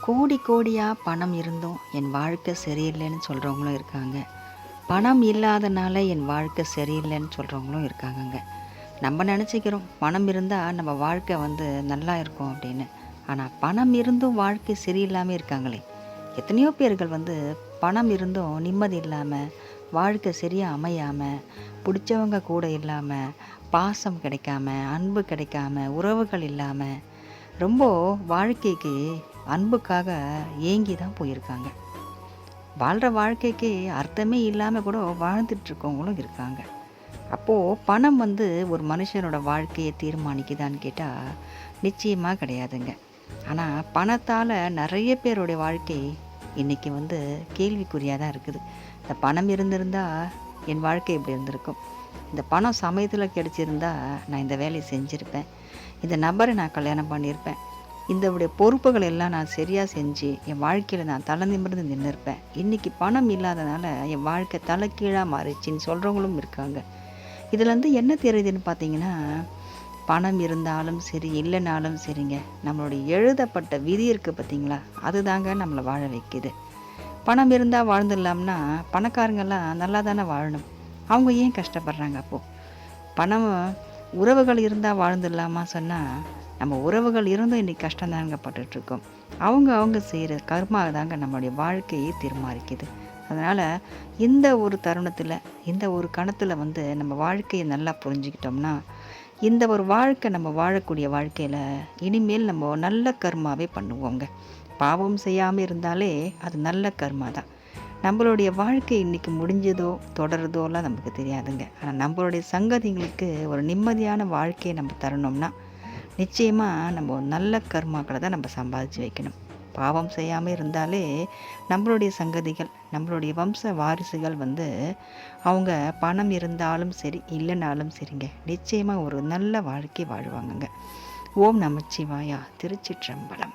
கோடி கோடியாக பணம் இருந்தும் என் வாழ்க்கை சரியில்லைன்னு சொல்கிறவங்களும் இருக்காங்க. பணம் இல்லாதனால என் வாழ்க்கை சரியில்லைன்னு சொல்கிறவங்களும் இருக்காங்கங்க. நம்ம நினச்சிக்கிறோம் பணம் இருந்தால் நம்ம வாழ்க்கை நல்லா இருக்கும் அப்படின்னு. ஆனால் பணம் இருந்தும் வாழ்க்கை சரியில்லாமல் இருக்காங்களே. எத்தனையோ பேர்கள் பணம் இருந்தும் நிம்மதி இல்லாமல், வாழ்க்கை சரியாக அமையாமல், பிடிச்சவங்க கூட இல்லாமல், பாசம் கிடைக்காம, அன்பு கிடைக்காம, உறவுகள் இல்லாமல், ரொம்ப வாழ்க்கைக்கு அன்புக்காக ஏங்கி தான் போயிருக்காங்க. வாழ்கிற வாழ்க்கைக்கு அர்த்தமே இல்லாமல் கூட வாழ்ந்துட்டுருக்கவங்களும் இருக்காங்க. அப்போது பணம் ஒரு மனுஷனோட வாழ்க்கையை தீர்மானிக்குதான்னு கேட்டால் நிச்சயமாக கிடையாதுங்க. ஆனால் பணத்தால் நிறைய பேருடைய வாழ்க்கை இன்றைக்கி கேள்விக்குறியாக தான் இருக்குது. இந்த பணம் இருந்திருந்தால் என் வாழ்க்கை இப்படி இருந்திருக்கும், இந்த பணம் சமயத்தில் கிடச்சிருந்தா நான் இந்த வேலையை செஞ்சுருப்பேன், இந்த நபரை நான் கல்யாணம் பண்ணியிருப்பேன், இந்த பொறுப்புகள் எல்லாம் நான் சரியாக செஞ்சு என் வாழ்க்கையில் நான் தலை நிமிர்ந்து நின்றுருப்பேன். இன்றைக்கி பணம் இல்லாதனால என் வாழ்க்கை தலைக்கீழாக மாறிச்சின்னு சொல்கிறவங்களும் இருக்காங்க. இதில் என்ன தெரியுதுன்னு பார்த்தீங்கன்னா, பணம் இருந்தாலும் சரி இல்லைனாலும் சரிங்க, நம்மளுடைய எழுதப்பட்ட விதி இருக்குது பார்த்தீங்களா, அதுதாங்க நம்மளை வாழ வைக்குது. பணம் இருந்தால் வாழ்ந்துடலாம்னா பணக்காரங்கெல்லாம் நல்லா தானே வாழணும், அவங்க ஏன் கஷ்டப்படுறாங்க? அப்போது பணம் உறவுகள் இருந்தால் வாழ்ந்துடலாமா சொன்னால், நம்ம உறவுகள் இருந்தும் இன்றைக்கி கஷ்டந்தாங்க பட்டுட்ருக்கோம். அவங்க செய்கிற கர்மா தாங்க நம்மளுடைய வாழ்க்கையை தீர்மானிக்குது. அதனால் இந்த ஒரு தருணத்தில், இந்த ஒரு கணத்தில் நம்ம வாழ்க்கையை நல்லா புரிஞ்சுக்கிட்டோம்னா, இந்த ஒரு வாழ்க்கை நம்ம வாழக்கூடிய வாழ்க்கையில் இனிமேல் நம்ம நல்ல கர்மாவே பண்ணுவோங்க. பாவம் செய்யாமல் இருந்தாலே அது நல்ல கர்மா தான். நம்மளுடைய வாழ்க்கை இன்றைக்கி முடிஞ்சதோ தொடருதோலாம் நமக்கு தெரியாதுங்க. ஆனால் நம்மளுடைய சங்கதிகளுக்கு ஒரு நிம்மதியான வாழ்க்கையை நம்ம தரணும்னா நிச்சயமாக நம்ம நல்ல கர்மாக்களை தான் நம்ம சம்பாதிச்சு வைக்கணும். பாவம் செய்யாமல் இருந்தாலே நம்மளுடைய சங்கதிகள், நம்மளுடைய வம்ச வாரிசுகள் அவங்க பணம் இருந்தாலும் சரி இல்லைனாலும் சரிங்க, நிச்சயமாக ஒரு நல்ல வாழ்க்கை வாழ்வாங்கங்க. ஓம் நமச்சிவாயா. திருச்சிற்றம்பலம்.